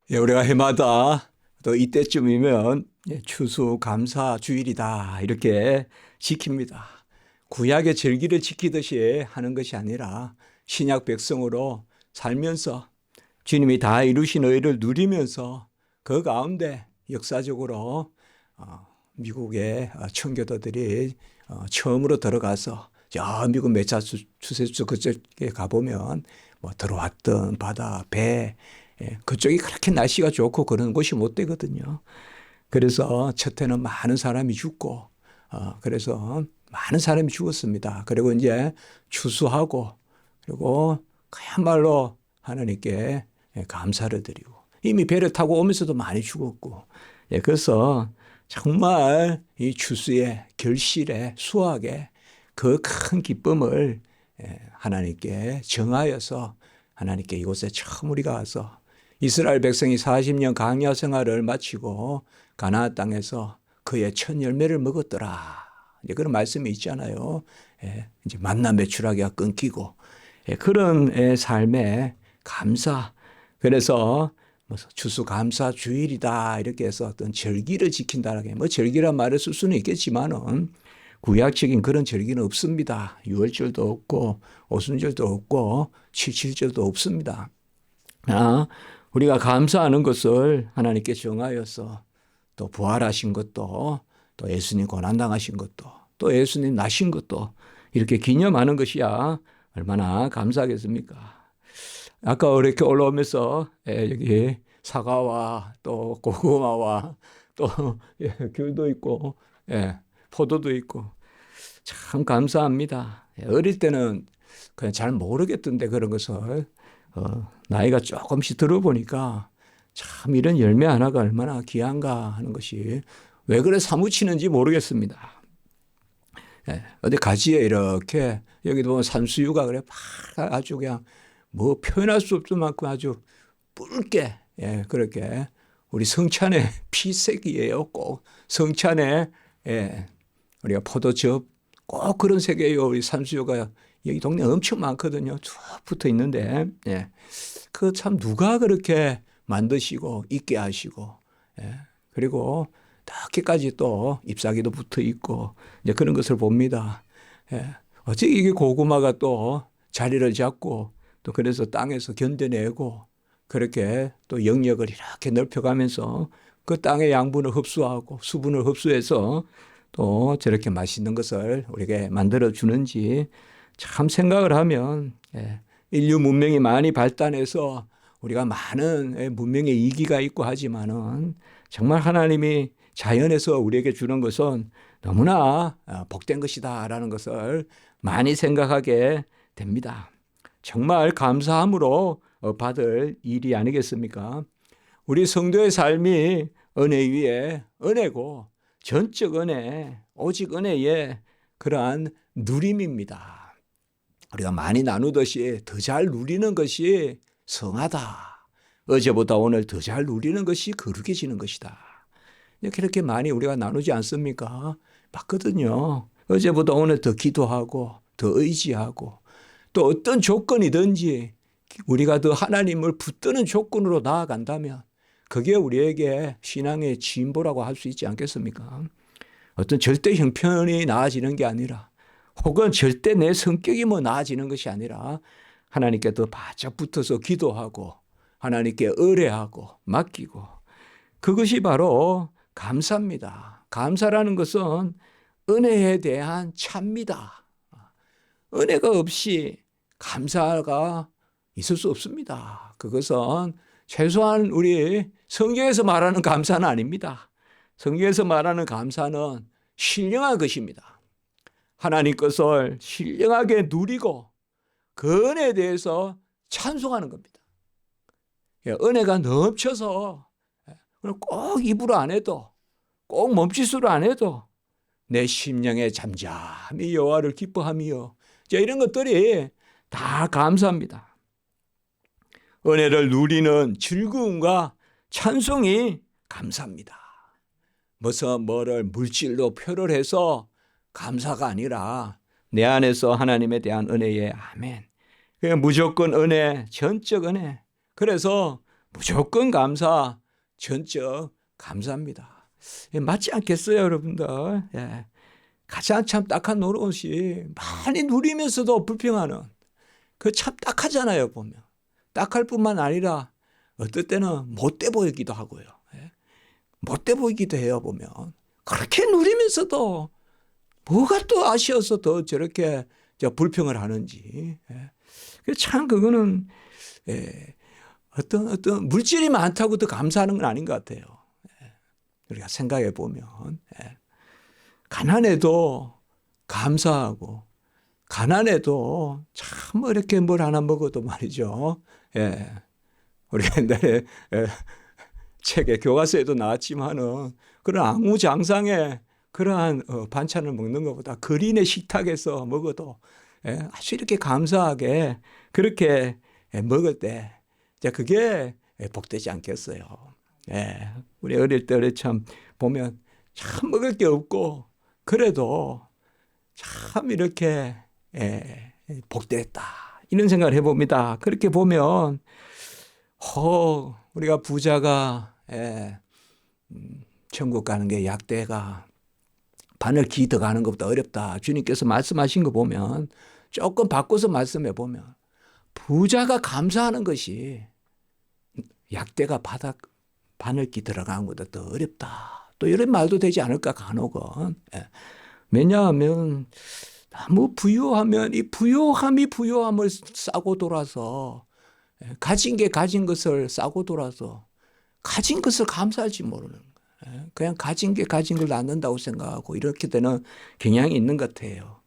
예, 우리가 해마다 또 이때쯤이면 추수감사 주일이다 이렇게 지킵니다. 구약의 절기를 지키듯이 하는 것이 아니라 신약 백성으로 살면서 주님이 다 이루신 의를 누리면서 그 가운데 역사적으로 미국의 청교도들이 처음으로 들어가서 저 미국 매사추세츠 그쪽에 가보면 뭐 들어왔던 바다, 배, 그쪽이 그렇게 날씨가 좋고 그런 곳이 못 되거든요. 그래서 첫 해는 많은 사람이 죽고, 그래서 많은 사람이 죽었습니다. 그리고 이제 추수하고, 그리고 그야말로 하나님께 감사를 드리고, 이미 배를 타고 오면서도 많이 죽었고, 그래서 정말 이 추수의 결실의 수확의 그 큰 기쁨을 하나님께 정하여서 하나님께 이곳에 처음 우리가 와서 이스라엘 백성이 40년 광야 생활을 마치고 가나안 땅에서 그의 첫 열매를 먹었더라. 이제 그런 말씀이 있잖아요. 이제 만나 매출하기가 끊기고 그런 삶의 감사. 그래서 추수감사 주일이다 이렇게 해서 어떤 절기를 지킨다는 게 뭐 절기란 말을 쓸 수는 있겠지만은 구약적인 그런 절기는 없습니다. 유월절도 없고 오순절도 없고 칠칠절도 없습니다. 우리가 감사하는 것을 하나님께 정하여서 또 부활하신 것도 또 예수님 고난당하신 것도 또 예수님 나신 것도 이렇게 기념하는 것이야 얼마나 감사하겠습니까? 아까 이렇게 올라오면서 여기 사과와 또 고구마와 또 귤도 있고 포도도 있고 참 감사합니다. 어릴 때는 그냥 잘 모르겠던데 그런 것을 나이가 조금씩 들어보니까 참 이런 열매 하나가 얼마나 귀한가 하는 것이 왜 그래 사무치는지 모르겠습니다. 어디 가지에 이렇게 여기도 보면 산수유가 그래 아주 그냥 뭐 표현할 수 없을 만큼 아주 붉게 그렇게 우리 성찬의 피색이에요. 꼭 성찬의 우리가 포도즙 꼭 그런 색이에요. 우리 산수유가 여기 동네 엄청 많거든요. 쭉 붙어 있는데 그 참 누가 그렇게 만드시고 있게 하시고 그리고 딱히까지 또 잎사귀도 붙어 있고 이제 그런 것을 봅니다. 어찌 이게 고구마가 또 자리를 잡고 또 그래서 땅에서 견뎌내고 그렇게 또 영역을 이렇게 넓혀가면서 그 땅의 양분을 흡수하고 수분을 흡수해서 또 저렇게 맛있는 것을 우리에게 만들어 주는지 참 생각을 하면 인류 문명이 많이 발달해서 우리가 많은 문명의 이기가 있고 하지만은 정말 하나님이 자연에서 우리에게 주는 것은 너무나 복된 것이다라는 것을 많이 생각하게 됩니다. 정말 감사함으로 받을 일이 아니겠습니까? 우리 성도의 삶이 은혜 위에 은혜고 전적 은혜, 오직 은혜의 그러한 누림입니다. 우리가 많이 나누듯이 더 잘 누리는 것이 성하다. 어제보다 오늘 더 잘 누리는 것이 거룩해지는 것이다. 그렇게 많이 우리가 나누지 않습니까? 맞거든요. 어제보다 오늘 더 기도하고 더 의지하고 또 어떤 조건이든지 우리가 더 하나님을 붙드는 조건으로 나아간다면 그게 우리에게 신앙의 진보라고 할 수 있지 않겠습니까? 어떤 절대 형편이 나아지는 게 아니라 혹은 절대 내 성격이 뭐 나아지는 것이 아니라 하나님께 더 바짝 붙어서 기도하고 하나님께 의뢰하고 맡기고 그것이 바로 감사입니다. 감사라는 것은 은혜에 대한 차입니다. 은혜가 없이 감사가 있을 수 없습니다. 그것은 최소한 우리 성경에서 말하는 감사는 아닙니다. 성경에서 말하는 감사는 신령한 것입니다. 하나님 것을 신령하게 누리고 그 은혜에 대해서 찬송하는 겁니다. 은혜가 넘쳐서 꼭 입으로 안 해도 꼭 몸짓으로 안 해도 내 심령에 잠잠히 여호와를 기뻐하며 이런 것들이 다 감사합니다. 은혜를 누리는 즐거움과 찬송이 감사합니다. 무슨 뭐를 물질로 표를 해서 감사가 아니라 내 안에서 하나님에 대한 은혜에 아멘. 무조건 은혜, 전적 은혜. 그래서 무조건 감사, 전적 감사합니다. 맞지 않겠어요, 여러분들? 예. 가장 참 딱한 노릇이 많이 누리면서도 불평하는 그 참 딱하잖아요, 보면. 딱할 뿐만 아니라 어떨 때는 못돼 보이기도 하고요. 예. 못돼 보이기도 해요, 보면. 그렇게 누리면서도 뭐가 또 아쉬워서 더 저렇게 불평을 하는지. 예. 참 그거는 어떤 물질이 많다고 더 감사하는 건 아닌 것 같아요. 예. 우리가 생각해 보면 가난해도 감사하고 가난해도 참 이렇게 뭘 하나 먹어도 말이죠. 예. 우리가 옛날에 책에 교과서에도 나왔지만은 그런 앙무장상에 그러한 반찬을 먹는 것보다 거린의 식탁에서 먹어도 아주 이렇게 감사하게 그렇게 먹을 때 그게 복되지 않겠어요. 예. 우리 어릴 때 참 보면 참 먹을 게 없고 그래도 참 이렇게 복됐다 이런 생각을 해봅니다. 그렇게 보면 우리가 부자가 천국 가는 게 약대가 바늘 기 더 가는 것보다 어렵다. 주님께서 말씀하신 거 보면 조금 바꿔서 말씀해 보면 부자가 감사하는 것이 약대가 바늘기 들어가는 것보다 더 어렵다. 또 이런 말도 되지 않을까 간혹은. 왜냐하면 너무 부유하면 이 부유함이 부유함을 싸고 돌아서 가진 게 가진 것을 싸고 돌아서 가진 것을 감사할지 모르는 거예요. 그냥 가진 게 가진 걸 낳는다고 생각하고 이렇게 되는 경향이 있는 것 같아요.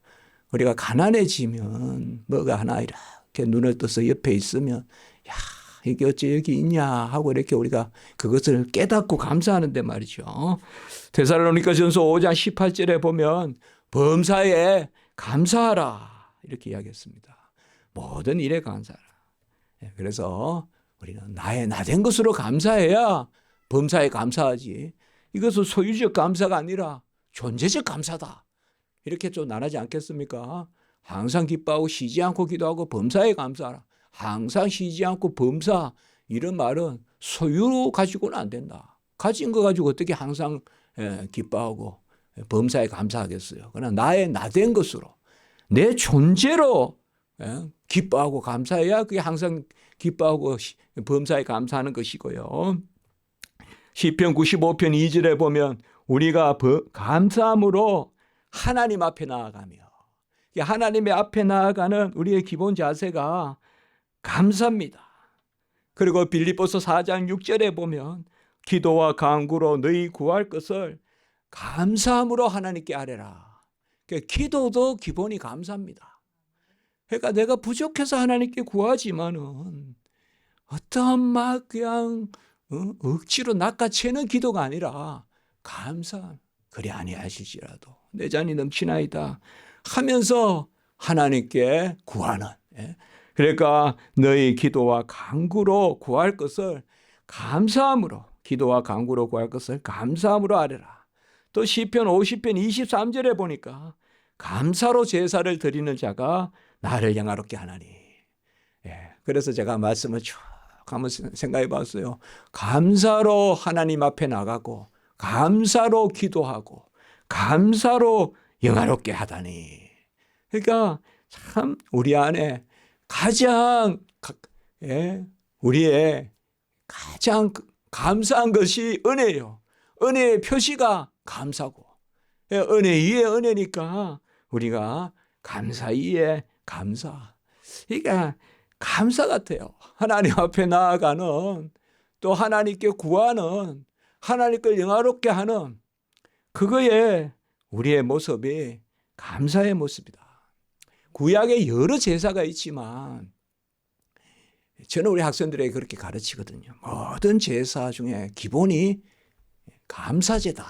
우리가 가난해지면 뭐가 하나 이렇게 눈을 떠서 옆에 있으면 야 이게 어째 여기 있냐 하고 이렇게 우리가 그것을 깨닫고 감사하는데 말이죠. 데살로니가전서 5장 18절에 보면 범사에 감사하라 이렇게 이야기했습니다. 모든 일에 감사하라. 그래서 우리는 나의 나된 것으로 감사해야 범사에 감사하지. 이것은 소유적 감사가 아니라 존재적 감사다. 이렇게 좀 나누지 않겠습니까? 항상 기뻐하고 쉬지 않고 기도하고 범사에 감사하라. 항상 쉬지 않고 범사 이런 말은 소유로 가지고는 안 된다. 가진 거 가지고 어떻게 항상 기뻐하고 범사에 감사하겠어요. 그러나 나의 나된 것으로 내 존재로 기뻐하고 감사해야 그게 항상 기뻐하고 범사에 감사하는 것이고요. 시편 95편 2절에 보면 우리가 감사함으로 하나님 앞에 나아가며 하나님의 앞에 나아가는 우리의 기본 자세가 감사입니다. 그리고 빌립보서 4장 6절에 보면 기도와 간구로 너희 구할 것을 감사함으로 하나님께 아뢰라. 그러니까 기도도 기본이 감사입니다. 그러니까 내가 부족해서 하나님께 구하지만은 어떠한 막 그냥 억지로 낚아채는 기도가 아니라 감사. 그리 아니하실지라도 내 잔이 넘치나이다 하면서 하나님께 구하는. 그러니까 너희 기도와 간구로 구할 것을 감사함으로 기도와 간구로 구할 것을 감사함으로 아뢰라. 또 시편 50편 23절에 보니까 감사로 제사를 드리는 자가 나를 영화롭게 하나니. 그래서 제가 말씀을 쭉 한번 생각해 봤어요. 감사로 하나님 앞에 나가고 감사로 기도하고 감사로 영화롭게 하다니. 그러니까 참 우리 안에 가장 우리의 가장 감사한 것이 은혜예요. 은혜의 표시가 감사고 은혜 위에 은혜니까 우리가 감사 위에 감사. 그러니까 감사 같아요. 하나님 앞에 나아가는 또 하나님께 구하는 하나님 걸 영화롭게 하는 그거에 우리의 모습이 감사의 모습이다. 구약에 여러 제사가 있지만 저는 우리 학생들에게 그렇게 가르치거든요. 모든 제사 중에 기본이 감사제다.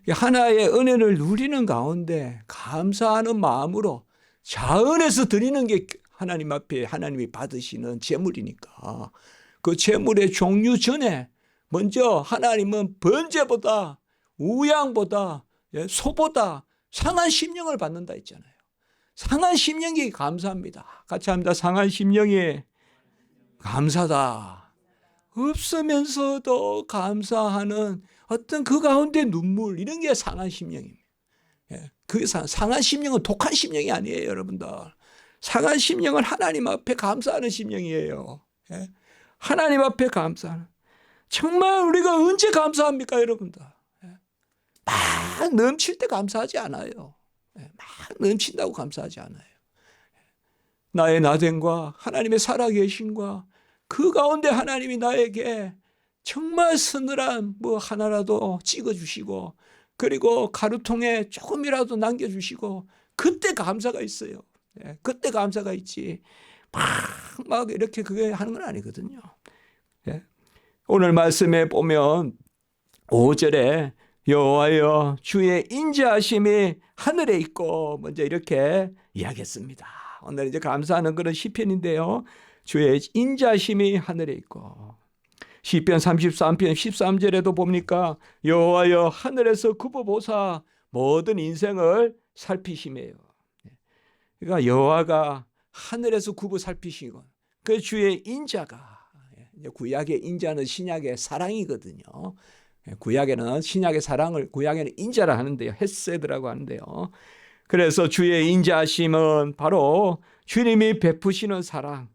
하나의 은혜를 누리는 가운데 감사하는 마음으로 자은해서 드리는 게 하나님 앞에 하나님이 받으시는 제물이니까 그 제물의 종류 전에 먼저 하나님은 번제보다 우양보다 소보다 상한 심령을 받는다 했잖아요. 상한 심령이 감사합니다. 같이 합니다. 상한 심령이 감사다. 없으면서도 감사하는 어떤 그 가운데 눈물, 이런 게 상한 심령입니다. 그 상한 심령은 독한 심령이 아니에요, 여러분들. 상한 심령은 하나님 앞에 감사하는 심령이에요. 하나님 앞에 감사하는. 정말 우리가 언제 감사합니까, 여러분들? 막 넘칠 때 감사하지 않아요. 막 넘친다고 감사하지 않아요. 나의 나됨과 하나님의 살아계심과 그 가운데 하나님이 나에게 정말 서늘한 뭐 하나라도 찍어주시고, 그리고 가루통에 조금이라도 남겨주시고, 그때 감사가 있어요. 그때 감사가 있지 막 이렇게 그게 하는 건 아니거든요. 오늘 말씀에 보면 5절에 여호와여 주의 인자하심이 하늘에 있고, 먼저 이렇게 이야기했습니다. 오늘 이제 감사하는 그런 시편인데요. 주의 인자하심이 하늘에 있고, 시편 33편 13절에도 봅니까? 여호와여 하늘에서 굽어보사 모든 인생을 살피시매요. 그러니까 여호와가 하늘에서 굽어 살피시고, 그 주의 인자가, 구약의 인자는 신약의 사랑이거든요. 구약에는 신약의 사랑을 구약에는 인자라 하는데요, 헤세드라고 하는데요. 그래서 주의 인자하심은 바로 주님이 베푸시는 사랑,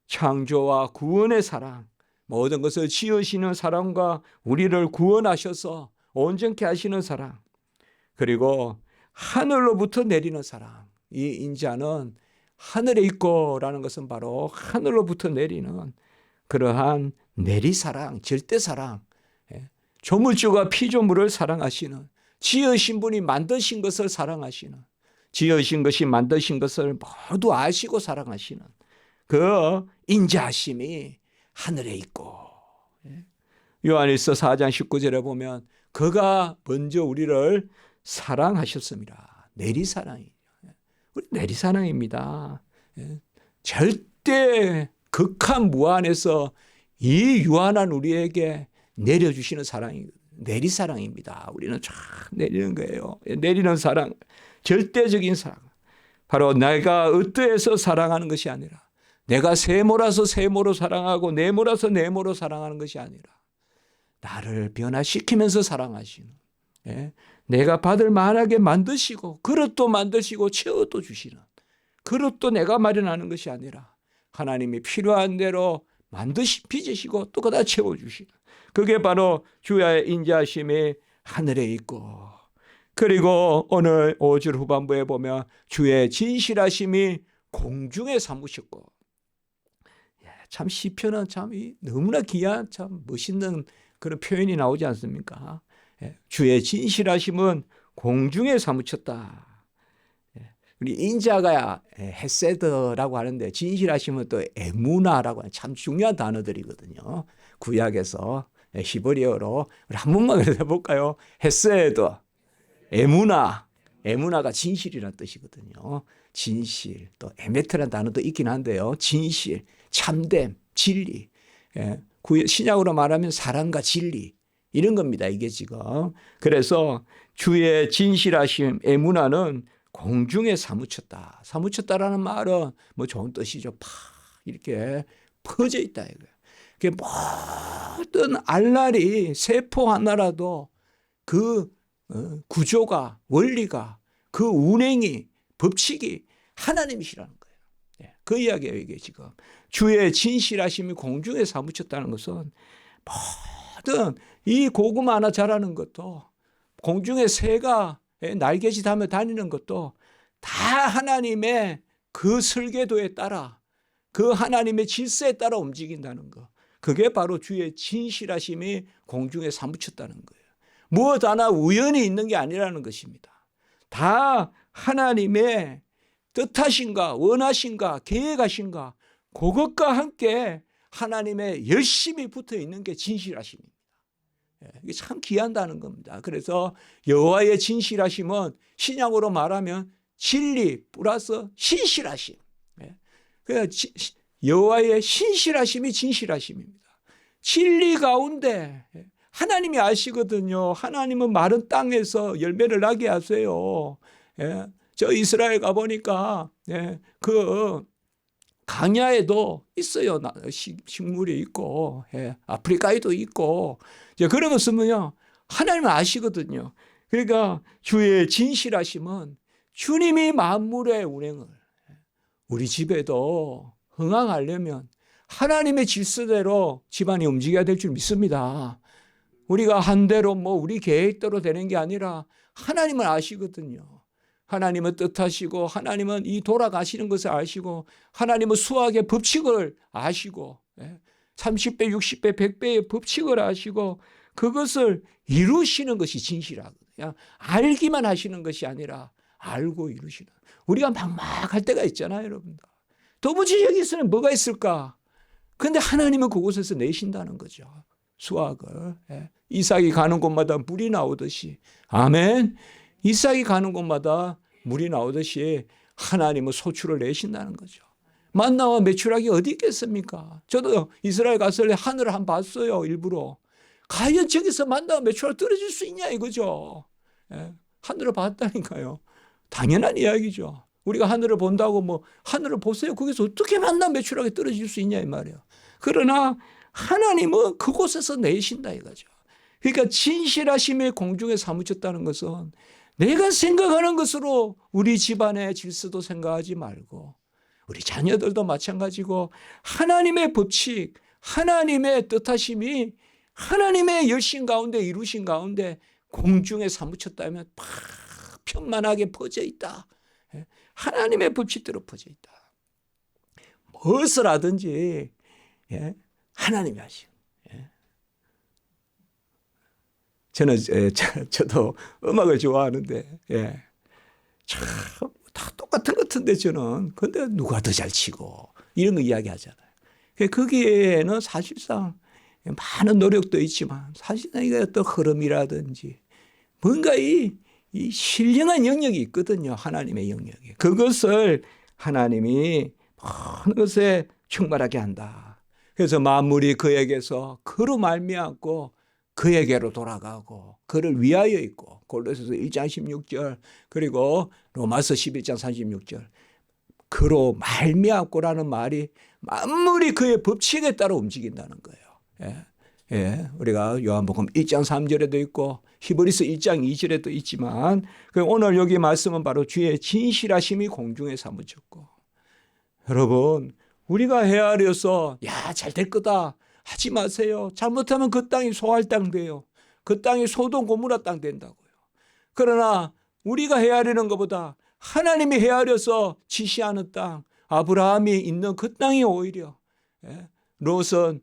창조와 구원의 사랑, 모든 것을 지으시는 사랑과 우리를 구원하셔서 온전케 하시는 사랑, 그리고 하늘로부터 내리는 사랑. 이 인자는 하늘에 있고라는 것은 바로 하늘로부터 내리는 그러한 내리사랑, 절대사랑, 조물주가 피조물을 사랑하시는, 지으신 분이 만드신 것을 사랑하시는, 지으신 것이 만드신 것을 모두 아시고 사랑하시는 그 인자하심이 하늘에 있고, 요한일서 4장 19절에 보면 그가 먼저 우리를 사랑하셨습니다. 내리사랑이에요. 우리 내리사랑입니다. 절대 극한 무한에서 이 유한한 우리에게 내려주시는 사랑이 내리사랑입니다. 우리는 쫙 내리는 거예요. 내리는 사랑, 절대적인 사랑. 바로 내가 어떠해서 사랑하는 것이 아니라, 내가 세모라서 세모로 사랑하고 네모라서 네모로 사랑하는 것이 아니라, 나를 변화시키면서 사랑하시는, 내가 받을 만하게 만드시고 그릇도 만드시고 채워도 주시는, 그릇도 내가 마련하는 것이 아니라 하나님이 필요한 대로 빚으시고 또 그다 채워주시는, 그게 바로 주의 인자하심이 하늘에 있고, 그리고 오늘 5절 후반부에 보면 주의 진실하심이 공중에 사무셨고, 참 시편은 참 너무나 귀한 참 멋있는 그런 표현이 나오지 않습니까? 주의 진실하심은 공중에 사무쳤다. 우리 인자가 헤세드라고 하는데, 진실하심은 또 에무나라고 하는 참 중요한 단어들이거든요. 구약에서 히브리어로 한 번만 해볼까요? 헤세드, 에무나. 에무나가 진실이라는 뜻이거든요. 진실, 또 에메트라는 단어도 있긴 한데요. 진실, 참됨, 진리. 신약으로 말하면 사랑과 진리, 이런 겁니다, 이게 지금. 그래서 주의 진실하심, 에무나는 공중에 사무쳤다. 사무쳤다라는 말은 뭐 좋은 뜻이죠. 팍 이렇게 퍼져 있다 이거예요. 그 모든 알날이 세포 하나라도 그 구조가, 원리가, 그 운행이, 법칙이 하나님이시라는 거예요. 그 이야기예요, 이게 지금. 주의 진실하심이 공중에 사무쳤다는 것은, 모든 이 고구마 하나 자라는 것도, 공중에 새가 날개짓하며 다니는 것도 다 하나님의 그 설계도에 따라, 그 하나님의 질서에 따라 움직인다는 것. 그게 바로 주의 진실하심이 공중에 사무쳤다는 거예요. 무엇 하나 우연히 있는 게 아니라는 것입니다. 다 하나님의 뜻하신가, 원하신가, 계획하신가, 그것과 함께 하나님의 열심히 붙어 있는 게 진실하심입니다. 이게 참 귀한다는 겁니다. 그래서 여호와의 진실하심은 신약으로 말하면 진리 플러스 신실하심. 여호와의 신실하심이 진실하심입니다. 진리 가운데 하나님이 아시거든요. 하나님은 마른 땅에서 열매를 나게 하세요. 저 이스라엘 가보니까 그 강야에도 있어요. 식물이 있고, 아프리카에도 있고. 이제 그런 거 쓰면요. 하나님은 아시거든요. 그러니까 주의 진실하심은 주님이 만물의 운행을 우리 집에도 흥황하려면 하나님의 질서대로 집안이 움직여야 될 줄 믿습니다. 우리가 한대로 우리 계획대로 되는 게 아니라 하나님은 아시거든요. 하나님은 뜻하시고 하나님은 이 돌아가시는 것을 아시고 하나님은 수학의 법칙을 아시고 30배, 60배, 100배의 법칙을 아시고 그것을 이루시는 것이 진실하거든요. 알기만 하시는 것이 아니라 알고 이루시는. 우리가 막막할 때가 있잖아요, 여러분들. 도무지 여기서는 뭐가 있을까? 그런데 하나님은 그곳에서 내신다는 거죠. 수학을. 이삭이 가는 곳마다 물이 나오듯이. 아멘. 이삭이 가는 곳마다 물이 나오듯이 하나님은 소출을 내신다는 거죠. 만나와 메추라기 어디 있겠습니까? 저도 이스라엘 갔을 때 하늘을 한번 봤어요, 일부러. 과연 저기서 만나와 메추라기 떨어질 수 있냐 이거죠. 하늘을 봤다니까요. 당연한 이야기죠. 우리가 하늘을 본다고 하늘을 보세요. 거기서 어떻게 만나 메추라기 떨어질 수 있냐 이 말이에요. 그러나 하나님은 그곳에서 내신다 이거죠. 그러니까 진실하심의 공중에 사무쳤다는 것은 내가 생각하는 것으로 우리 집안의 질서도 생각하지 말고 우리 자녀들도 마찬가지고 하나님의 법칙, 하나님의 뜻하심이 하나님의 열심 가운데 이루신 가운데 공중에 사무쳤다면 편만하게 퍼져 있다. 하나님의 법칙대로 퍼져 있다. 무엇을 하든지 하나님이 하시고. 저도 음악을 좋아하는데, 참, 다 똑같은 것 같은데 저는. 근데 누가 더 잘 치고, 이런 거 이야기 하잖아요. 거기에는 사실상 많은 노력도 있지만, 사실상 이게 어떤 흐름이라든지, 뭔가 이 신령한 영역이 있거든요. 하나님의 영역이. 그것을 하나님이 모든 것에 충만하게 한다. 그래서 만물이 그에게서 그로 말미암고 그에게로 돌아가고 그를 위하여 있고 골로새서 1장 16절 그리고 로마서 11장 36절 그로 말미암고라는 말이 만물이 그의 법칙에 따라 움직인다는 거예요. 우리가 요한복음 1장 3절에도 있고 히브리서 1장 2절에도 있지만 오늘 여기 말씀은 바로 주의 진실하심이 공중에 사무쳤고 여러분 우리가 헤아려서 잘 될 거다 하지 마세요. 잘못하면 그 땅이 소할 땅 돼요. 그 땅이 소돔 고모라 땅 된다고요. 그러나 우리가 헤아리는 것보다 하나님이 헤아려서 지시하는 땅 아브라함이 있는 그 땅이 오히려 롯은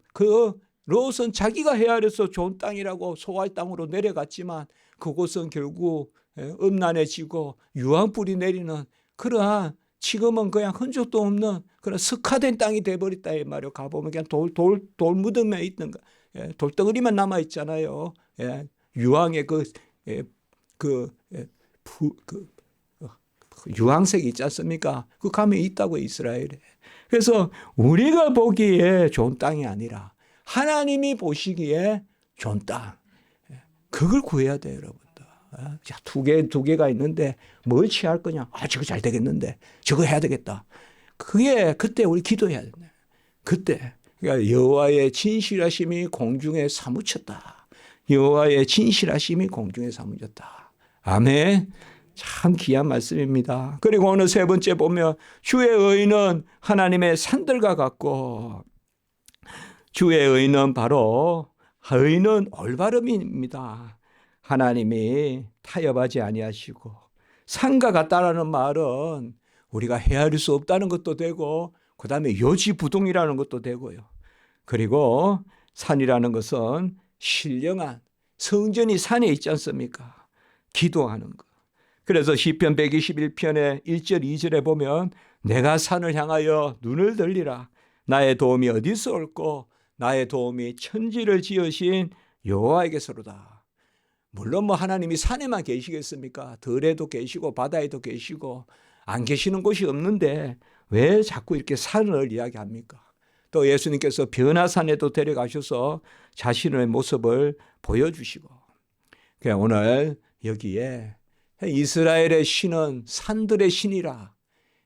자기가 헤아려서 좋은 땅이라고 소할 땅으로 내려갔지만 그곳은 결국 음란해지고 유황불이 내리는 그러한 지금은 그냥 흔적도 없는 그런 석화된 땅이 돼버렸다 이 말이에요. 가보면 그냥 돌 무덤에 있는 돌덩어리만 남아 있잖아요. 유황의 유황색이 있지 않습니까? 그 가면 있다고 이스라엘에. 그래서 우리가 보기에 좋은 땅이 아니라 하나님이 보시기에 좋은 땅. 그걸 구해야 돼요, 여러분들. 두 개가 있는데 뭘 취할 거냐? 저거 잘 되겠는데. 저거 해야 되겠다. 그때 우리 기도해야 된다. 그때. 그러니까 여호와의 진실하심이 공중에 사무쳤다. 여호와의 진실하심이 공중에 사무쳤다. 아멘. 참 귀한 말씀입니다. 그리고 오늘 세 번째 보면 주의 의는 하나님의 산들과 같고 주의 의는 바로 의는 올바름입니다. 하나님이 타협하지 아니하시고 산과 같다라는 말은 우리가 헤아릴 수 없다는 것도 되고 그다음에 요지부동이라는 것도 되고요. 그리고 산이라는 것은 신령한 성전이 산에 있지 않습니까? 기도하는 것. 그래서 시편 121편의 1절 2절에 보면 내가 산을 향하여 눈을 들리라. 나의 도움이 어디서 올꼬? 나의 도움이 천지를 지으신 여호와에게서로다. 물론 하나님이 산에만 계시겠습니까? 들에도 계시고 바다에도 계시고 안 계시는 곳이 없는데 왜 자꾸 이렇게 산을 이야기합니까? 또 예수님께서 변화산에도 데려가셔서 자신의 모습을 보여주시고 오늘 여기에 이스라엘의 신은 산들의 신이라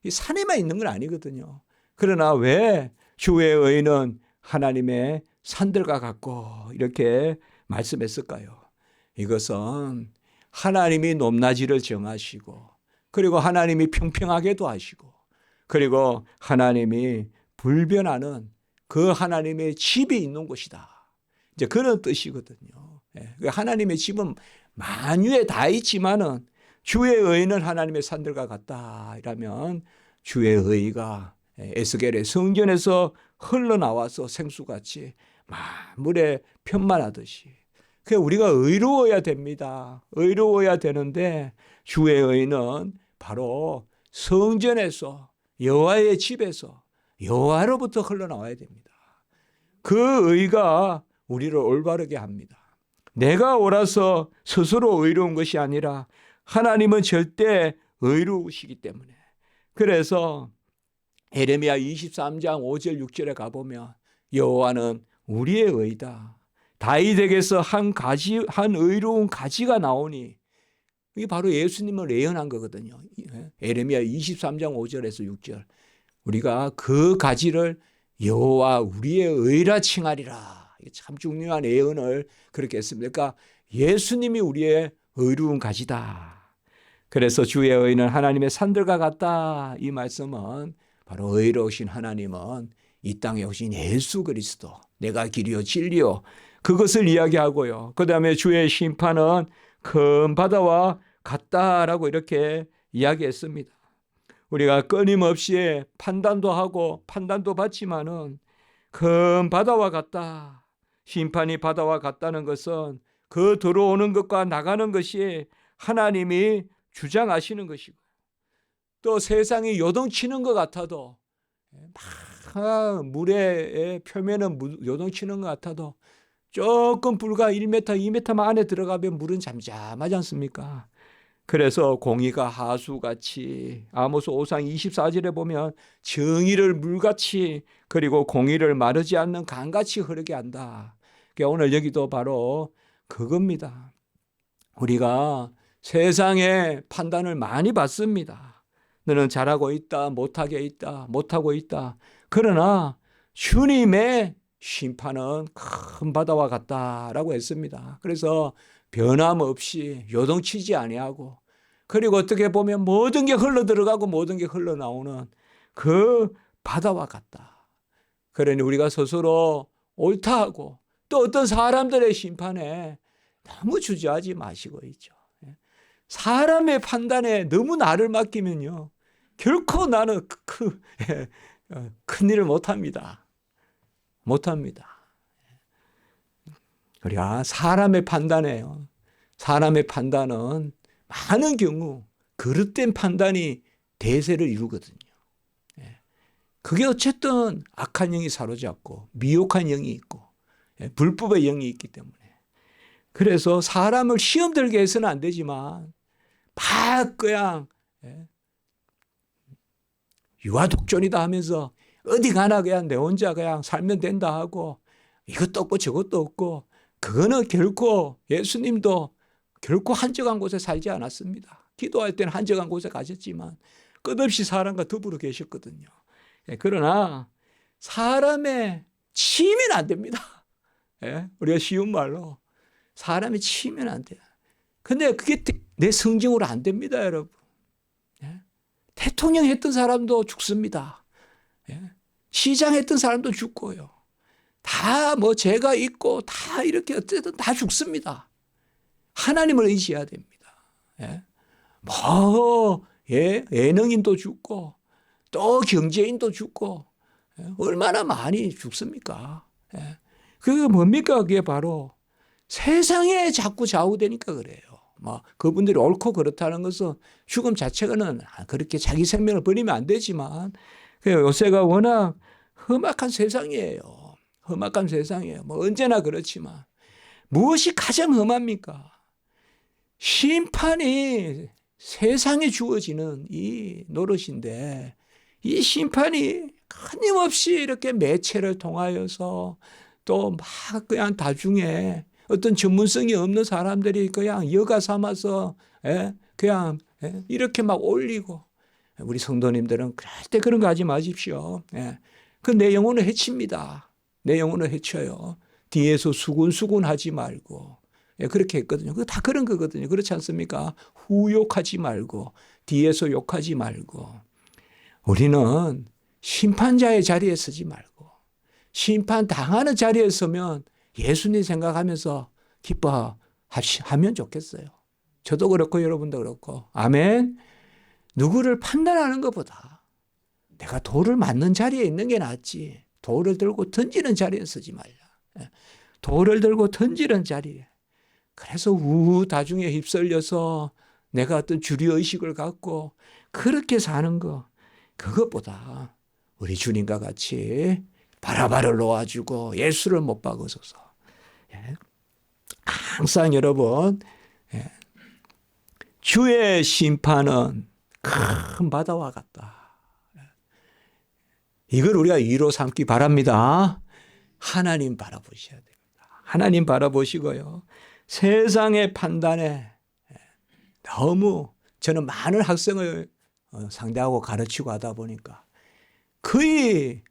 이 산에만 있는 건 아니거든요. 그러나 왜 주의 의는 하나님의 산들과 같고 이렇게 말씀했을까요? 이것은 하나님이 높낮이를 정하시고 그리고 하나님이 평평하게도 하시고 그리고 하나님이 불변하는 그 하나님의 집이 있는 곳이다. 이제 그런 뜻이거든요. 하나님의 집은 만유에 다 있지만은 주의 의는 하나님의 산들과 같다. 이라면 주의 의가 에스겔의 성전에서 흘러나와서 생수같이 만물에 편만하듯이 우리가 의로워야 됩니다. 의로워야 되는데 주의 의는 바로 성전에서 여호와의 집에서 여호와로부터 흘러나와야 됩니다. 그 의가 우리를 올바르게 합니다. 내가 옳아서 스스로 의로운 것이 아니라 하나님은 절대 의로우시기 때문에 그래서 에레미야 23장 5절 6절에 가보면 여호와는 우리의 의다. 다윗에게서 한 의로운 가지가 나오니 이게 바로 예수님을 예언한 거거든요. 에레미야 23장 5절에서 6절 우리가 그 가지를 여호와 우리의 의라 칭하리라. 참 중요한 예언을 그렇게 했습니다. 그러니까 예수님이 우리의 의로운 가지다. 그래서 주의 의는 하나님의 산들과 같다. 이 말씀은 바로 의로우신 하나님은 이 땅에 오신 예수 그리스도 내가 길이요 진리요 그것을 이야기하고요. 그 다음에 주의 심판은 큰 바다와 같다라고 이렇게 이야기했습니다. 우리가 끊임없이 판단도 하고 판단도 받지만은 큰 바다와 같다. 심판이 바다와 같다는 것은 그 들어오는 것과 나가는 것이 하나님이 주장하시는 것이고 또 세상이 요동치는 것 같아도 막 물의 표면은 요동치는 것 같아도 조금 불과 1m, 2m만 안에 들어가면 물은 잠잠하지 않습니까? 그래서 공의가 하수같이 아모스 5장 24절에 보면 정의를 물같이 그리고 공의를 마르지 않는 강같이 흐르게 한다. 그러니까 오늘 여기도 바로 그겁니다. 우리가 세상에 판단을 많이 받습니다. 너는 잘하고 있다, 못하고 있다. 그러나 주님의 심판은 큰 바다와 같다라고 했습니다. 그래서 변함없이 요동치지 아니하고 그리고 어떻게 보면 모든 게 흘러들어가고 모든 게 흘러나오는 그 바다와 같다. 그러니 우리가 스스로 옳다 하고 또 어떤 사람들의 심판에 너무 주저하지 마시고 있죠. 사람의 판단에 너무 나를 맡기면요 결코 나는 큰 일을 못합니다. 우리가 사람의 판단에요. 사람의 판단은 많은 경우 그릇된 판단이 대세를 이루거든요. 그게 어쨌든 악한 영이 사로잡고 미혹한 영이 있고 불법의 영이 있기 때문에 그래서 사람을 시험 들게 해서는 안 되지만 막 그냥 유아독존이다 하면서 어디 가나 그냥 내 혼자 그냥 살면 된다 하고 이것도 없고 저것도 없고 그거는 결코 예수님도 결코 한적한 곳에 살지 않았습니다. 기도할 때는 한적한 곳에 가셨지만 끝없이 사람과 더불어 계셨거든요. 그러나 사람의 치면 안 됩니다. 우리가 쉬운 말로 사람이 치면 안 돼요. 근데 그게 내 성정으로 안 됩니다, 여러분. 대통령 했던 사람도 죽습니다. 시장 했던 사람도 죽고요. 다 뭐 죄가 있고 다 이렇게 어쨌든 다 죽습니다. 하나님을 의지해야 됩니다. 예능인도 죽고 또 경제인도 죽고 얼마나 많이 죽습니까? 그게 뭡니까? 그게 바로 세상에 자꾸 좌우되니까 그래요. 그분들이 옳고 그렇다는 것은 죽음 자체는 그렇게 자기 생명을 버리면 안 되지만 요새가 워낙 험악한 세상이에요. 험악한 세상이에요. 언제나 그렇지만 무엇이 가장 험합니까? 심판이 세상에 주어지는 이 노릇인데 이 심판이 끊임없이 이렇게 매체를 통하여서 또 막 그냥 다중에 어떤 전문성이 없는 사람들이 그냥 여가 삼아서 그냥 이렇게 막 올리고 우리 성도님들은 절대 그런 거 하지 마십시오. 예. 그 내 영혼을 해칩니다. 내 영혼을 해쳐요. 뒤에서 수군수군 하지 말고. 예, 그렇게 했거든요. 그거 다 그런 거거든요. 그렇지 않습니까? 후욕하지 말고, 뒤에서 욕하지 말고. 우리는 심판자의 자리에 서지 말고, 심판 당하는 자리에 서면 예수님 생각하면서 기뻐하면 좋겠어요. 저도 그렇고 여러분도 그렇고. 아멘. 누구를 판단하는 것보다 내가 돌을 맞는 자리에 있는 게 낫지. 돌을 들고 던지는 자리에 서지 말라. 돌을 들고 던지는 자리에. 그래서 우다중에 휩쓸려서 내가 어떤 주리의식을 갖고 그렇게 사는 거, 그것보다 우리 주님과 같이 바라바를 놓아주고 예수를 못 박으소서. 항상 여러분, 주의 심판은 큰 바다와 같다. 이걸 우리가 위로 삼기 바랍니다. 하나님 바라보셔야 됩니다. 하나님 바라보시고요. 세상의 판단에 너무, 저는 많은 학생을 상대하고 가르치고 하다 보니까 거의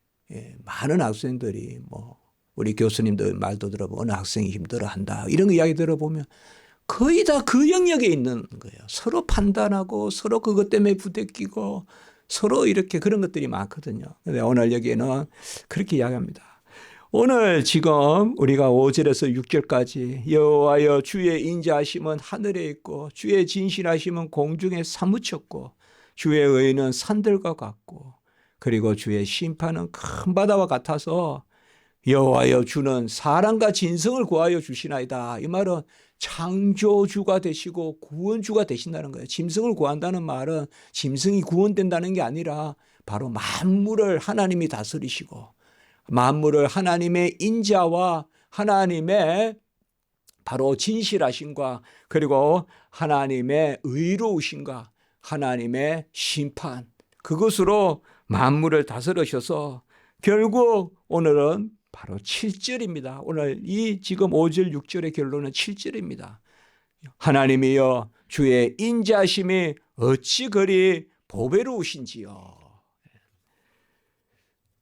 많은 학생들이 우리 교수님들 말도 들어보면 어느 학생이 힘들어한다 이런 이야기 들어보면 거의 다 그 영역에 있는 거예요. 서로 판단하고 서로 그것 때문에 부대끼고 서로 이렇게 그런 것들이 많거든요. 근데 오늘 여기에는 그렇게 이야기합니다. 오늘 지금 우리가 5절에서 6절까지 여호와여 주의 인자하심은 하늘에 있고 주의 진실하심은 공중에 사무쳤고 주의 의는 산들과 같고 그리고 주의 심판은 큰 바다와 같아서 여호와여 주는 사랑과 진성을 구하여 주시나이다. 이 말은 창조주가 되시고 구원주가 되신다는 거예요. 짐승을 구한다는 말은 짐승이 구원된다는 게 아니라 바로 만물을 하나님이 다스리시고 만물을 하나님의 인자와 하나님의 바로 진실하심과 그리고 하나님의 의로우심과 하나님의 심판, 그것으로 만물을 다스리셔서 결국 오늘은 바로 7절입니다. 오늘 이 지금 5절 6절의 결론은 7절입니다. 하나님이여 주의 인자심이 어찌 그리 보배로우신지요.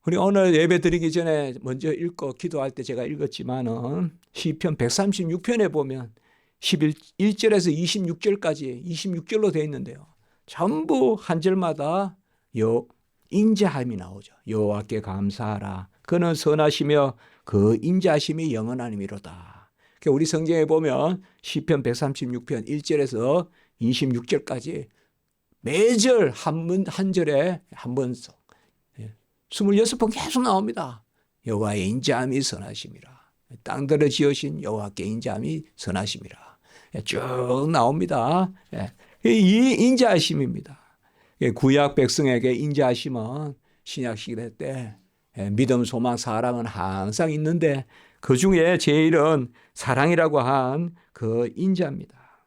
우리 오늘 예배 드리기 전에 먼저 읽고 기도할 때 제가 읽었지만은 시편 136편에 보면 11절에서 26절까지 26절로 되어 있는데요. 전부 한 절마다 인자함이 나오죠. 여호와께 감사하라. 그는 선하시며 그 인자심이 영원하니미로다. 우리 성경에 보면 시편 136편 1절에서 26절까지 매절 한 절에 한 번 26번 계속 나옵니다. 여호와의 인자함이 선하심이라. 땅들을 지으신 여호와께 인자함이 선하심이라. 쭉 나옵니다. 이 인자하심입니다. 구약 백성에게 인자하심은 신약 시대 때 믿음, 소망, 사랑은 항상 있는데 그 중에 제일은 사랑이라고 한 그 인자입니다.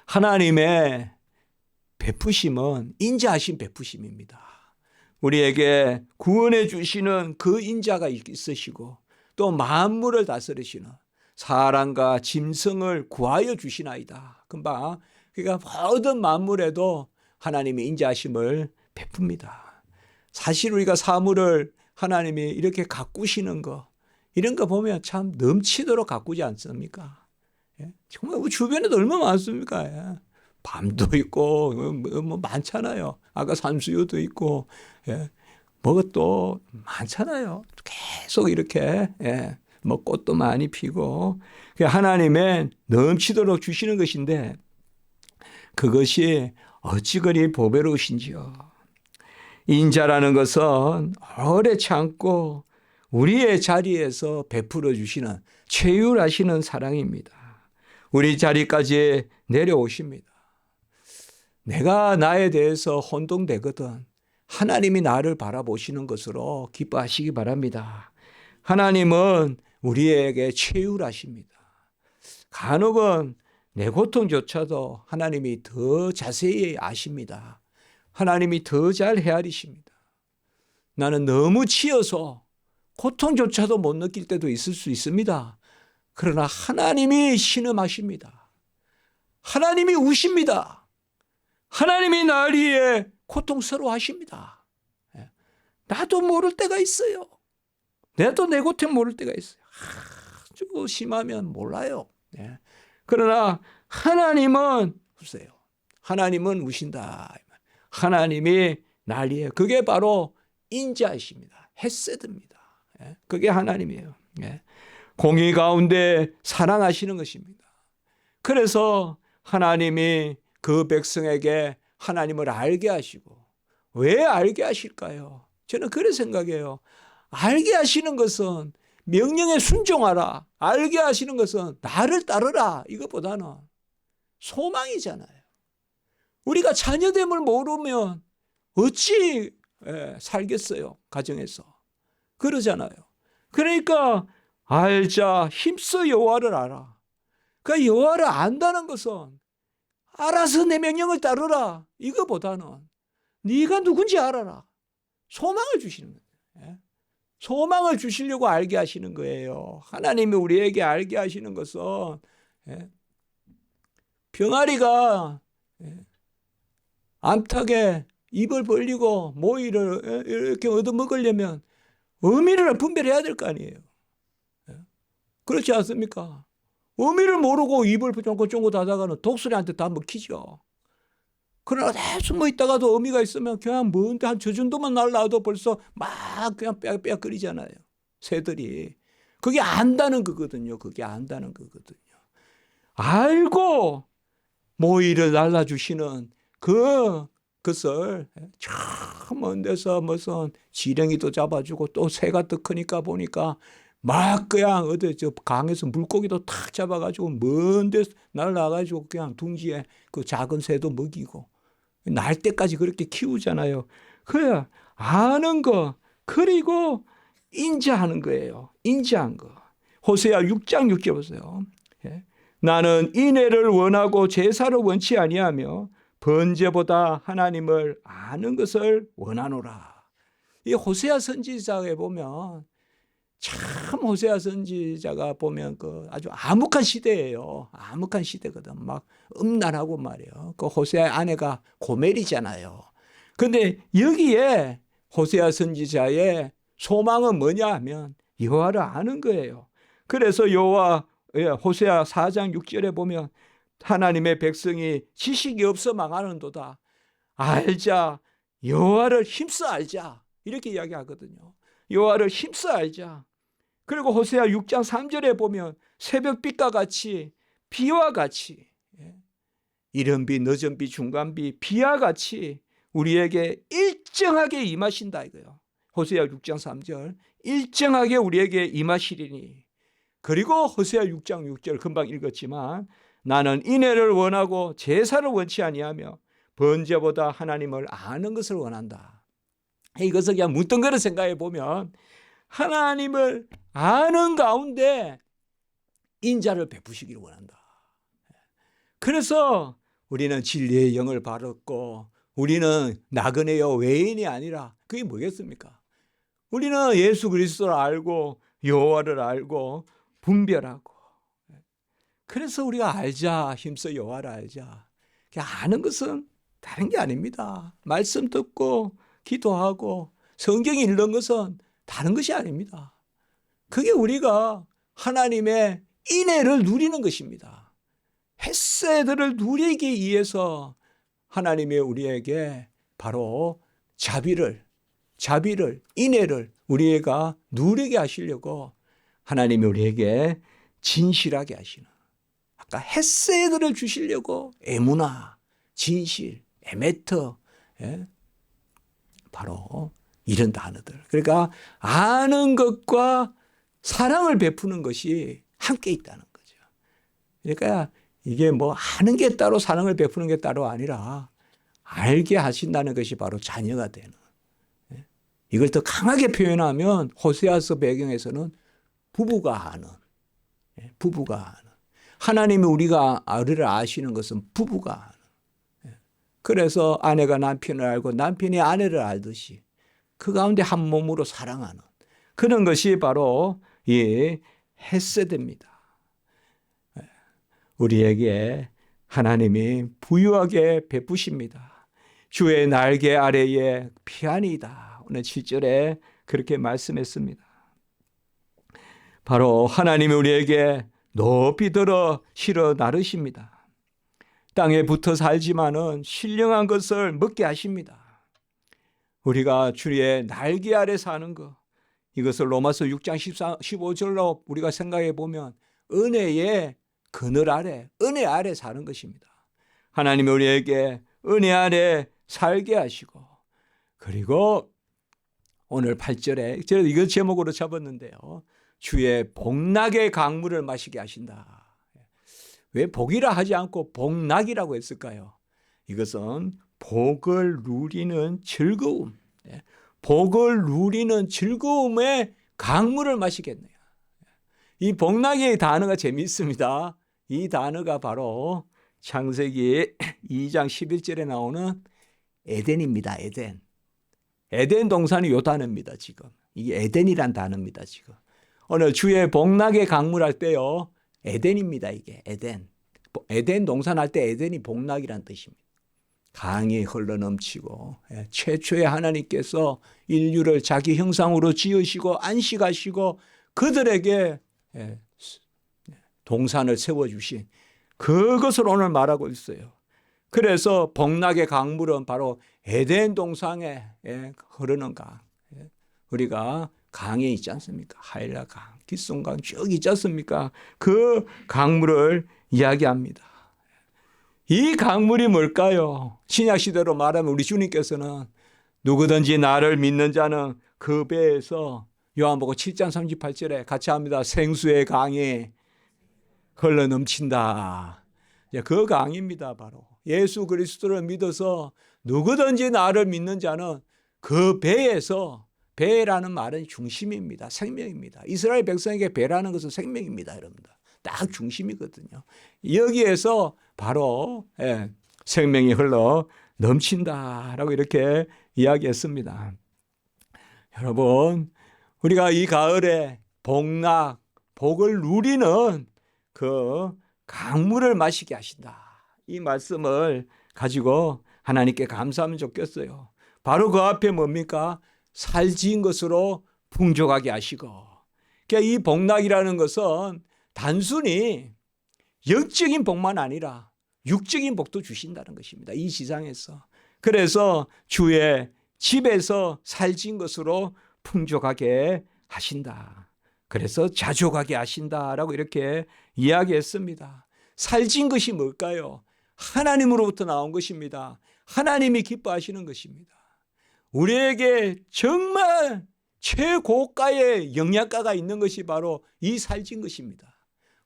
하나님의 베푸심은 인자하신 베푸심입니다. 우리에게 구원해 주시는 그 인자가 있으시고 또 만물을 다스리시는 사랑과 짐승을 구하여 주시나이다. 금방 그러니까 모든 만물에도 하나님의 인자하심을 베풉니다. 사실 우리가 사물을 하나님이 이렇게 가꾸시는 거 이런 거 보면 참 넘치도록 가꾸지 않습니까? 정말 우리 주변에도 얼마나 많습니까? 밤도 있고 뭐 많잖아요. 아까 산수유도 있고 뭐가 또 많잖아요. 계속 이렇게 뭐 꽃도 많이 피고 하나님의 넘치도록 주시는 것인데 그것이 어찌 그리 보배로우신지요. 인자라는 것은 오래 참고 우리의 자리에서 베풀어 주시는 최율하시는 사랑입니다. 우리 자리까지 내려오십니다. 내가 나에 대해서 혼동되거든 하나님이 나를 바라보시는 것으로 기뻐하시기 바랍니다. 하나님은 우리에게 최율하십니다. 간혹은 내 고통조차도 하나님이 더 자세히 아십니다. 하나님이 더 잘 헤아리십니다. 나는 너무 치여서 고통조차도 못 느낄 때도 있을 수 있습니다. 그러나 하나님이 신음하십니다. 하나님이 우십니다. 하나님이 날 위해 고통스러워하십니다. 나도 모를 때가 있어요. 나도 내 고통 모를 때가 있어요. 아주 심하면 몰라요. 그러나 하나님은 보세요. 하나님은 우신다. 하나님이 난리예요. 그게 바로 인자이십니다. 헤세드입니다. 그게 하나님이에요. 공의 가운데 사랑하시는 것입니다. 그래서 하나님이 그 백성에게 하나님을 알게 하시고, 왜 알게 하실까요? 저는 그런 생각해요. 알게 하시는 것은 명령에 순종하라. 알게 하시는 것은 나를 따르라. 이것보다는 소망이잖아요. 우리가 자녀됨을 모르면 어찌 살겠어요? 가정에서. 그러잖아요. 그러니까 알자, 힘써 여호와를 알아. 그 여호와를 안다는 것은 알아서 내 명령을 따르라. 이거보다는 네가 누군지 알아라. 소망을 주시는 거예요. 소망을 주시려고 알게 하시는 거예요. 하나님이 우리에게 알게 하시는 것은 병아리가 암탉에 입을 벌리고 모이를 이렇게 얻어먹으려면 어미를 분별해야 될 거 아니에요. 그렇지 않습니까? 어미를 모르고 입을 쫑긋쫑긋 하다가는 독수리한테 다 먹히죠. 그러나 계속 뭐 있다가도 어미가 있으면 그냥 뭔데 한 저 정도만 날라도 벌써 막 그냥 빽빽거리잖아요. 새들이. 그게 안다는 거거든요. 그게 안다는 거거든요. 알고 모이를 날라주시는 그것을 참 먼 데서 무슨 지렁이도 잡아주고 또 새가 더 크니까 보니까 막 그냥 어디 저 강에서 물고기도 탁 잡아가지고 먼 데서 날라가지고 그냥 둥지에 그 작은 새도 먹이고 날 때까지 그렇게 키우잖아요. 그래 아는 거 그리고 인자하는 거예요. 인자한 거. 호세아 6장 6절 보세요. 나는 인애를 원하고 제사를 원치 아니하며 번제보다 하나님을 아는 것을 원하노라. 이 호세아 선지자에 보면 참 호세아 선지자가 보면 그 아주 암흑한 시대예요. 암흑한 시대거든. 막 음란하고 말이에요. 그 호세아의 아내가 고멜이잖아요. 근데 여기에 호세아 선지자의 소망은 뭐냐 하면 여호와를 아는 거예요. 그래서 호세아 4장 6절에 보면 하나님의 백성이 지식이 없어 망하는도다. 알자. 여호와를 힘써 알자. 이렇게 이야기하거든요. 여호와를 힘써 알자. 그리고 호세아 6장 3절에 보면 새벽빛과 같이 비와 같이 이른 비 늦은 비 중간 비 비와 같이 우리에게 일정하게 임하신다 이거요. 호세아 6장 3절 일정하게 우리에게 임하시리니. 그리고 호세아 6장 6절 금방 읽었지만 나는 인애를 원하고 제사를 원치 아니하며 번제보다 하나님을 아는 것을 원한다. 이것을 그냥 뭉뚱그려 생각해 보면 하나님을 아는 가운데 인자를 베푸시기를 원한다. 그래서 우리는 진리의 영을 받았고 우리는 나그네요 외인이 아니라 그게 뭐겠습니까? 우리는 예수 그리스도를 알고 여호와를 알고 분별하고 그래서 우리가 알자 힘써 여호와를 알자. 아는 것은 다른 게 아닙니다. 말씀 듣고 기도하고 성경 읽는 것은 다른 것이 아닙니다. 그게 우리가 하나님의 인애를 누리는 것입니다. 헤세드를 누리기 위해서 하나님이 우리에게 바로 자비를 인애를 우리가 누리게 하시려고 하나님이 우리에게 진실하게 하시는 아까 헤세드를 주시려고 에무나 진실 에메터 바로 이런 단어들. 그러니까 아는 것과 사랑을 베푸는 것이 함께 있다는 거죠. 그러니까 이게 뭐 아는 게 따로 사랑을 베푸는 게 따로 아니라 알게 하신다는 것이 바로 자녀가 되는. 이걸 더 강하게 표현하면 호세아서 배경에서는 부부가 아는. 하나님이 우리를 아시는 것은 부부가 아는. 그래서 아내가 남편을 알고 남편이 아내를 알듯이 그 가운데 한 몸으로 사랑하는 그런 것이 바로 이 헤세드입니다. 우리에게 하나님이 부유하게 베푸십니다. 주의 날개 아래에 피하니이다. 오늘 7절에 그렇게 말씀했습니다. 바로 하나님이 우리에게 높이 들어 실어 나르십니다. 땅에 붙어 살지만은 신령한 것을 먹게 하십니다. 우리가 주의 날개 아래 사는 것, 이것을 로마서 6장 15절로 우리가 생각해 보면 은혜의 그늘 아래, 은혜 아래 사는 것입니다. 하나님이 우리에게 은혜 아래 살게 하시고, 그리고 오늘 8절에 제가 이거 제목으로 잡았는데요. 주의 복락의 강물을 마시게 하신다. 왜 복이라 하지 않고 복락이라고 했을까요? 이것은 복을 누리는 즐거움, 복을 누리는 즐거움의 강물을 마시겠네요. 이 복락의 단어가 재미있습니다. 이 단어가 바로 창세기 2장 11절에 나오는 에덴입니다. 에덴. 에덴 동산이 요 단어입니다. 지금 이게 에덴이란 단어입니다. 지금 오늘 주의 복락의 강물 할 때요, 에덴입니다. 이게 에덴. 에덴 동산 할 때 에덴이 복락이란 뜻입니다. 강이 흘러넘치고, 최초의 하나님께서 인류를 자기 형상으로 지으시고 안식하시고 그들에게 동산을 세워주신 그것을 오늘 말하고 있어요. 그래서 복락의 강물은 바로 에덴 동산에 흐르는 강. 우리가 강이 있지 않습니까? 하일라 강, 기쏨강 쭉 있지 않습니까? 그 강물을 이야기합니다. 이 강물이 뭘까요? 신약시대로 말하면 우리 주님께서는 누구든지 나를 믿는 자는 그 배에서, 요한복음 7장 38절에 같이 합니다. 생수의 강이 흘러 넘친다. 그 강입니다. 바로 예수 그리스도를 믿어서 누구든지 나를 믿는 자는 그 배에서, 배라는 말은 중심입니다. 생명입니다. 이스라엘 백성에게 배라는 것은 생명입니다. 여러분들. 딱 중심이거든요. 여기에서 바로 생명이 흘러 넘친다라고 이렇게 이야기했습니다. 여러분, 우리가 이 가을에 복락, 복을 누리는 그 강물을 마시게 하신다. 이 말씀을 가지고 하나님께 감사하면 좋겠어요. 바로 그 앞에 뭡니까? 살지은 것으로 풍족하게 하시고. 그러니까 이 복락이라는 것은 단순히 영적인 복만 아니라 육적인 복도 주신다는 것입니다. 이 지상에서. 그래서 주의 집에서 살진 것으로 풍족하게 하신다. 그래서 자족하게 하신다라고 이렇게 이야기했습니다. 살진 것이 뭘까요? 하나님으로부터 나온 것입니다. 하나님이 기뻐하시는 것입니다. 우리에게 정말 최고가의 영양가가 있는 것이 바로 이 살진 것입니다.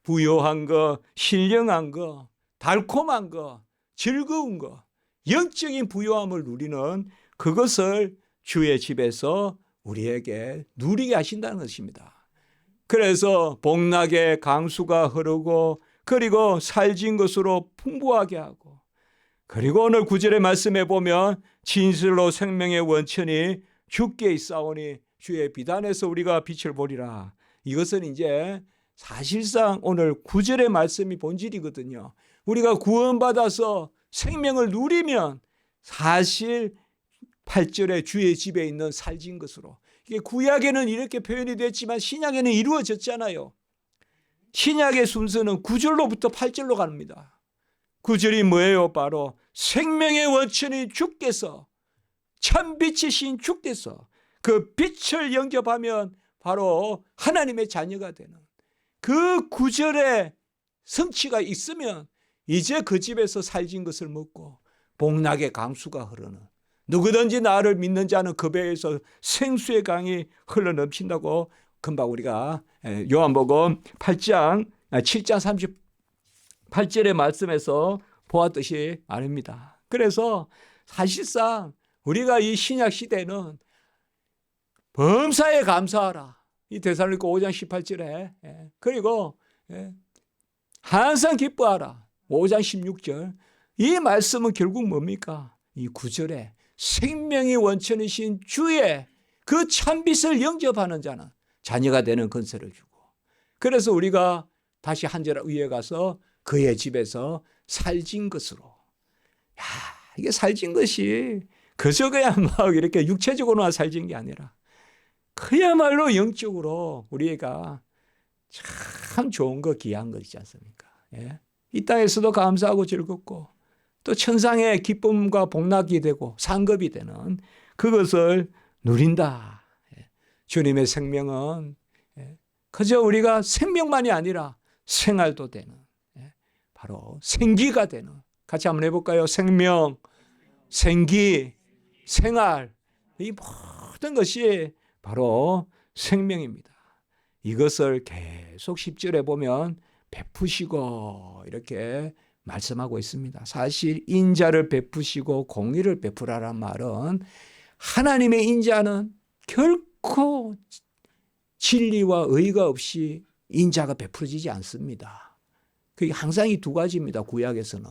부요한 거, 신령한 거, 달콤한 거, 즐거운 거, 영적인 부요함을 누리는 그것을 주의 집에서 우리에게 누리게 하신다는 것입니다. 그래서 복락의 강수가 흐르고, 그리고 살진 것으로 풍부하게 하고, 그리고 오늘 9절의 말씀에 보면 진실로 생명의 원천이 주께 있사오니 주의 비단에서 우리가 빛을 보리라. 이것은 이제 사실상 오늘 9절의 말씀이 본질이거든요. 우리가 구원받아서 생명을 누리면 사실 8절에 주의 집에 있는 살진 것으로, 이게 구약에는 이렇게 표현이 됐지만 신약에는 이루어졌잖아요. 신약의 순서는 9절로부터 8절로 갑니다. 9절이 뭐예요? 바로 생명의 원천이 주께서, 참빛이신 주께서 그 빛을 영접하면 바로 하나님의 자녀가 되는 그 9절의 성취가 있으면 이제 그 집에서 살진 것을 먹고 복락의 강수가 흐르는, 누구든지 나를 믿는 자는 그 배에서 생수의 강이 흘러 넘친다고 금방 우리가 요한복음 7장 38절의 말씀에서 보았듯이 말입니다. 그래서 사실상 우리가 이 신약 시대는 범사에 감사하라. 이 데살로니가 5장 18절에 그리고 항상 기뻐하라. 5장 16절. 이 말씀은 결국 뭡니까? 이 9절에 생명의 원천이신 주의 그 참빛을 영접하는 자는 자녀가 되는 건설을 주고, 그래서 우리가 다시 한 절 위에 가서 그의 집에서 살진 것으로. 이게 살찐 것이 그저 그냥 막 이렇게 육체적으로만 살찐 게 아니라 그야말로 영적으로 우리가 참 좋은 거, 귀한 거 있지 않습니까? 예? 이 땅에서도 감사하고 즐겁고 또 천상의 기쁨과 복락이 되고 상급이 되는 그것을 누린다. 예. 주님의 생명은 그저 우리가 생명만이 아니라 생활도 되는, 바로 생기가 되는, 같이 한번 해볼까요? 생명, 생기, 생활, 이 모든 것이 바로 생명입니다. 이것을 계속 10절에 보면 베푸시고 이렇게 말씀하고 있습니다. 사실 인자를 베푸시고 공의를 베푸라란 말은 하나님의 인자는 결코 진리와 의가 없이 인자가 베풀어지지 않습니다. 그게 항상 이 두 가지입니다. 구약에서는.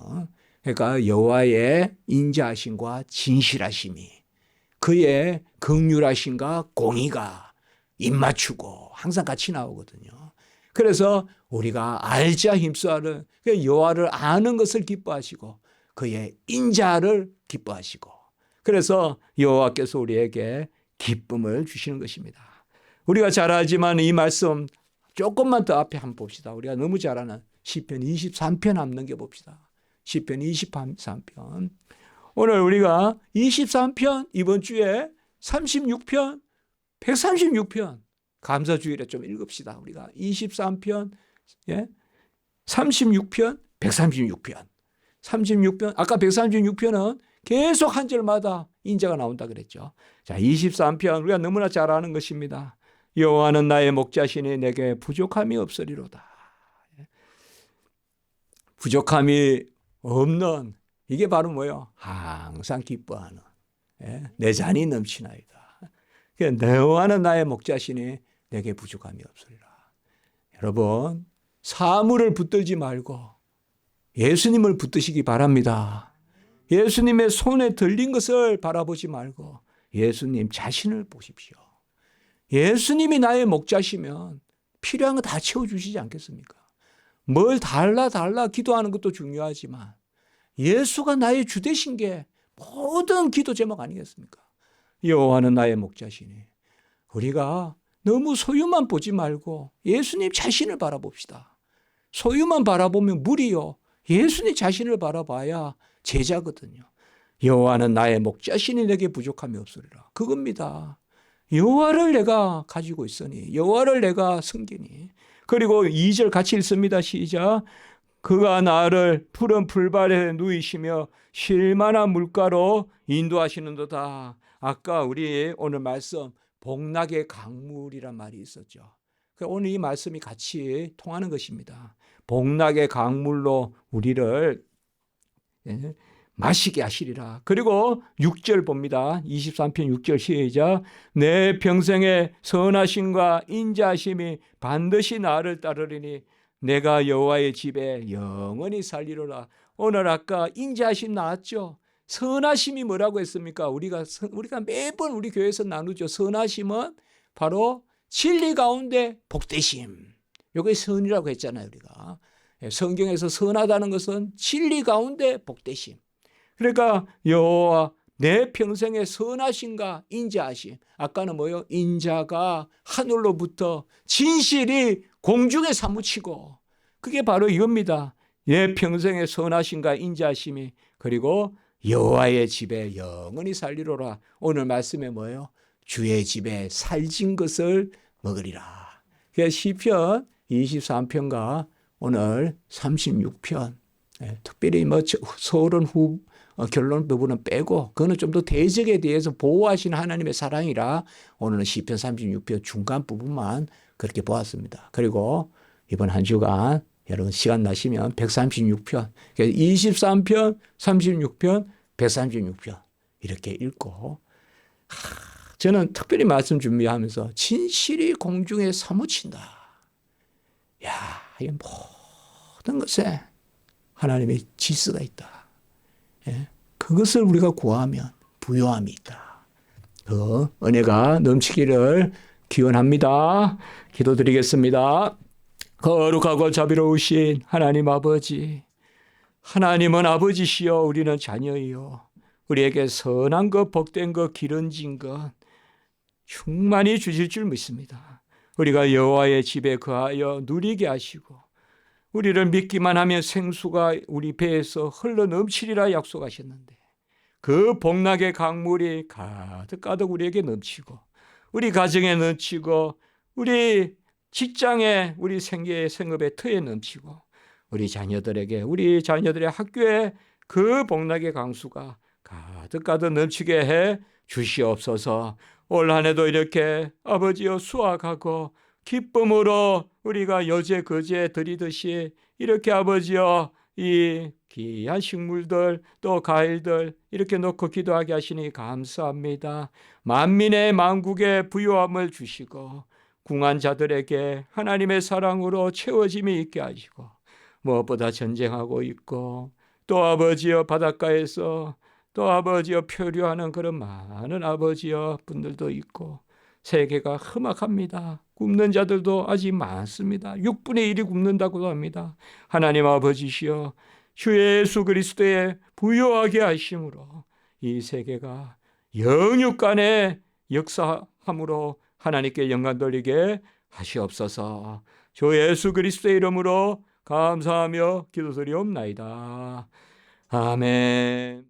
그러니까 여호와의 인자하심과 진실하심이, 그의 긍휼하심과 공의가 입맞추고 항상 같이 나오거든요. 그래서 우리가 알자 힘쓰하는 여호와를 아는 것을 기뻐하시고 그의 인자를 기뻐하시고, 그래서 여호와께서 우리에게 기쁨을 주시는 것입니다. 우리가 잘 알지만 이 말씀 조금만 더 앞에 한번 봅시다. 우리가 너무 잘 아는 시편 23편 한번 넘겨봅시다. 시편 23편. 오늘 우리가 23편, 이번 주에 36편, 136편 감사주일에 좀 읽읍시다. 우리가 23편, 36편, 136편. 36편, 아까 136편은 계속 한 절마다 인자가 나온다 그랬죠. 자, 23편 우리가 너무나 잘 아는 것입니다. 여호와는 나의 목자시니 내게 부족함이 없으리로다. 부족함이 없는, 이게 바로 뭐예요? 항상 기뻐하는, 내 잔이 넘치나이다. 여호와는 나의 목자시니 내게 부족함이 없으리라. 여러분, 사물을 붙들지 말고 예수님을 붙드시기 바랍니다. 예수님의 손에 들린 것을 바라보지 말고 예수님 자신을 보십시오. 예수님이 나의 목자시면 필요한 거 다 채워주시지 않겠습니까? 뭘 달라 기도하는 것도 중요하지만 예수가 나의 주 되신 게 모든 기도 제목 아니겠습니까? 여호와는 나의 목자시니. 우리가 너무 소유만 보지 말고 예수님 자신을 바라봅시다. 소유만 바라보면 무리요. 예수님 자신을 바라봐야 제자거든요. 여호와는 나의 목자시니 내게 부족함이 없으리라. 그겁니다. 여호와를 내가 가지고 있으니, 여호와를 내가 섬기니. 그리고 2절 같이 읽습니다. 시작. 그가 나를 푸른 풀밭에 누이시며 쉴만한 물가로 인도하시는도다. 아까 우리 오늘 말씀 복락의 강물이란 말이 있었죠. 오늘 이 말씀이 같이 통하는 것입니다. 복락의 강물로 우리를 마시게 하시리라. 그리고 6절 봅니다. 23편 6절 시작. 내 평생의 선하심과 인자하심이 반드시 나를 따르리니 내가 여호와의 집에 영원히 살리로라. 오늘 아까 인자하심 나왔죠. 선하심이 뭐라고 했습니까? 우리가 매번 우리 교회에서 나누죠. 선하심은 바로 진리 가운데 복되심. 이게 선이라고 했잖아요, 우리가. 성경에서 선하다는 것은 진리 가운데 복되심. 그러니까 여호와 내 평생의 선하심과 인자하심. 아까는 뭐요? 인자가 하늘로부터 진실이 공중에 사무치고, 그게 바로 이겁니다. 내 평생의 선하심과 인자하심이, 그리고 여호와의 집에 영원히 살리로라. 오늘 말씀에 뭐예요? 주의 집에 살진 것을 먹으리라. 그래서 시편 23편과 오늘 36편, 특별히 서울은 결론 부분은 빼고, 그거는 좀 더 대적에 대해서 보호하시는 하나님의 사랑이라 오늘은 시편 36편 중간 부분만 그렇게 보았습니다. 그리고 이번 한 주간 여러분 시간 나시면 136편, 23편, 36편, 136편 이렇게 읽고, 저는 특별히 말씀 준비하면서 진실이 공중에 사무친다. 야, 이 모든 것에 하나님의 질서가 있다. 그것을 우리가 구하면 부요함이 있다. 그 은혜가 넘치기를 기원합니다. 기도드리겠습니다. 거룩하고 자비로우신 하나님 아버지, 하나님은 아버지시여 우리는 자녀이요. 우리에게 선한 것, 복된 것, 기름진 것 충만히 주실 줄 믿습니다. 우리가 여호와의 집에 거하여 누리게 하시고 우리를 믿기만 하면 생수가 우리 배에서 흘러 넘치리라 약속하셨는데 그 복락의 강물이 가득 우리에게 넘치고 우리 가정에 넘치고 우리 직장에 우리 생업의 터에 넘치고 우리 자녀들의 학교에 그 복락의 강수가 가득 넘치게 해 주시옵소서. 올 한 해도 이렇게 아버지여 수확하고 기쁨으로 우리가 여제 거제 드리듯이 이렇게 아버지여 이 귀한 식물들 또 과일들 이렇게 놓고 기도하게 하시니 감사합니다. 만민의 만국의 부요함을 주시고 궁한 자들에게 하나님의 사랑으로 채워짐이 있게 하시고 무엇보다 전쟁하고 있고 또 아버지여 바닷가에서 또 아버지여 표류하는 그런 많은 아버지여 분들도 있고 세계가 험악합니다. 굶는 자들도 아직 많습니다. 6분의 1이 굶는다고도 합니다. 하나님 아버지시여 주 예수 그리스도의 부요하게 하심으로 이 세계가 영육간의 역사함으로 하나님께 영광 돌리게 하시옵소서. 주 예수 그리스도의 이름으로 감사하며 기도드리옵나이다. 아멘.